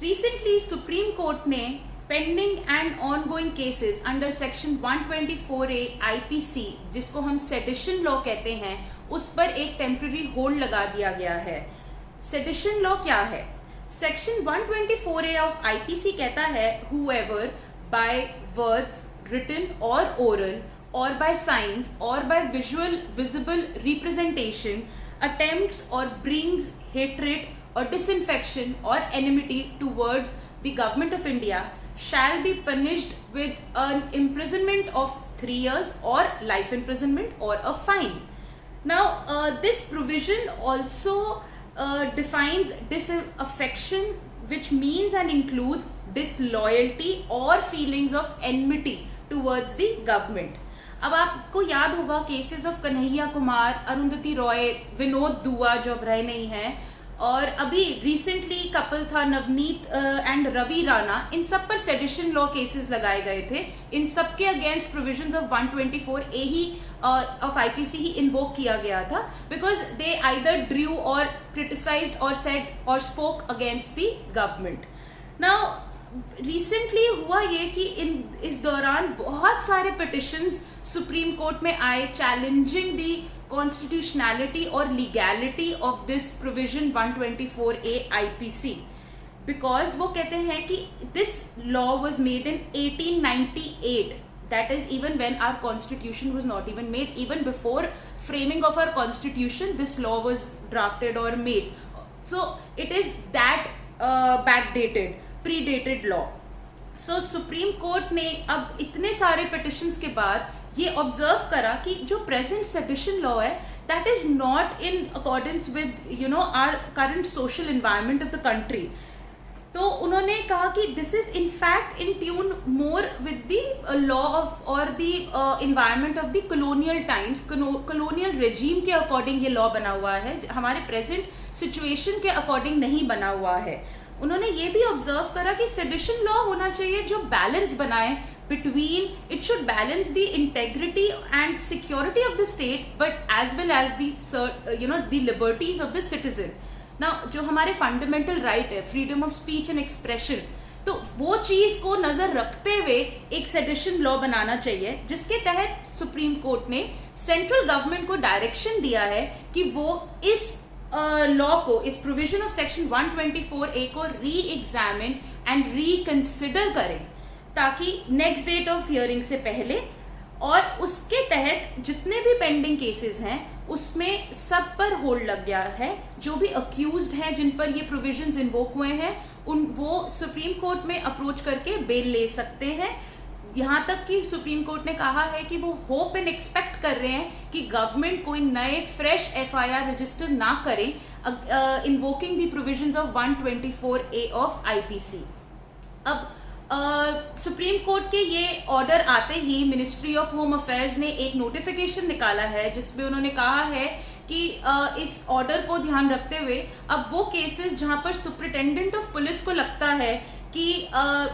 Recently, Supreme Court ने pending and ongoing cases under section 124A IPC, जिसको हम sedition law कहते हैं, उस पर एक टेम्पररी होल्ड लगा दिया गया है। सेडिशन लॉ क्या है? सेक्शन 124A ऑफ IPC कहता है whoever by words written or oral or by signs or by visible representation attempts or brings hatred or disaffection or enmity towards the government of India shall be punished with an imprisonment of 3 years or life imprisonment or a fine. Now, this provision also defines disaffection, which means and includes disloyalty or feelings of enmity towards the government. अब आपको याद होगा cases of Kanhaiya Kumar, Arundhati Roy, Vinod दुआ जो अब रहे नहीं हैं, और अभी रिसेंटली कपल था नवनीत एंड रवि राणा, इन सब पर सेडिशन लॉ केसेस लगाए गए थे। इन सब के against provisions of 124A he of IPC he invoke किया गया था, बिकॉज दे आइदर ड्रू और क्रिटिसाइज्ड और सेड और spoke against the government. Now recently हुआ ये कि इस दौरान बहुत सारे पिटिशंस सुप्रीम कोर्ट में आए चैलेंजिंग दी कॉन्स्टिट्यूशनैलिटी और legality of this provision 124A IPC, because वो कहते हैं कि this law was made in 1898, that is even when our constitution was not even made. Even before framing of our constitution, this law was drafted or made. So it is that backdated, predated law. So Supreme Court ने अब इतने सारे petitions के बाद ये observe करा कि जो प्रेजेंट सेडिशन लॉ है that is not in accordance with our current social environment of the country. तो उन्होंने कहा कि this is in fact in tune more with the law of और the environment of the colonial times, colonial regime के according ये लॉ बना हुआ है, हमारे प्रेजेंट सिचुएशन के अकॉर्डिंग नहीं बना हुआ है। उन्होंने ये भी ऑब्जर्व करा कि सेडिशन लॉ होना चाहिए जो बैलेंस बनाए between, it should balance the integrity and security of the state but as well as the liberties of the citizen. Now जो हमारे fundamental right है freedom of speech and expression, तो वो चीज को नजर रखते हुए एक सेडिशन लॉ बनाना चाहिए, जिसके तहत सुप्रीम कोर्ट ने सेंट्रल गवर्नमेंट को डायरेक्शन दिया है कि वो इस लॉ को, इस प्रोविजन ऑफ सेक्शन 124A को री एग्जामिन एंड रिकंसिडर करें, ताकि नेक्स्ट डेट ऑफ हियरिंग से पहले, और उसके तहत जितने भी पेंडिंग केसेस हैं उसमें सब पर होल्ड लग गया है। जो भी अक्यूज्ड हैं जिन पर ये प्रोविजंस इन्वोक हुए हैं वो सुप्रीम कोर्ट में अप्रोच करके बेल ले सकते हैं। यहाँ तक कि सुप्रीम कोर्ट ने कहा है कि वो होप एंड एक्सपेक्ट कर रहे हैं कि गवर्नमेंट कोई नए फ्रेश FIR रजिस्टर ना करे invoking the provisions of 124A of IPC। अब सुप्रीम कोर्ट के ये ऑर्डर आते ही मिनिस्ट्री ऑफ होम अफेयर्स ने एक नोटिफिकेशन निकाला है जिसमें उन्होंने कहा है कि इस ऑर्डर को ध्यान रखते हुए अब वो केसेस जहां पर सुपरिटेंडेंट ऑफ पुलिस को लगता है कि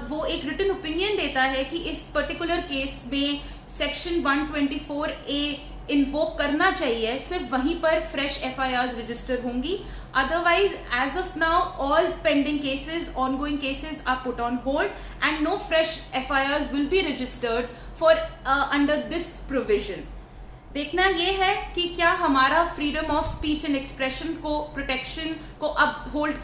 वो एक रिटन ओपिनियन देता है कि इस पर्टिकुलर केस में सेक्शन 124A इन्वोक करना चाहिए, सिर्फ वहीं पर फ्रेश FIRs रजिस्टर होंगी। Otherwise, as of now, all pending cases, ongoing cases are put on hold and no fresh FIRs will be registered for under this provision. देखना ये है कि क्या हमारा freedom of speech and expression को, protection को अब होल्ड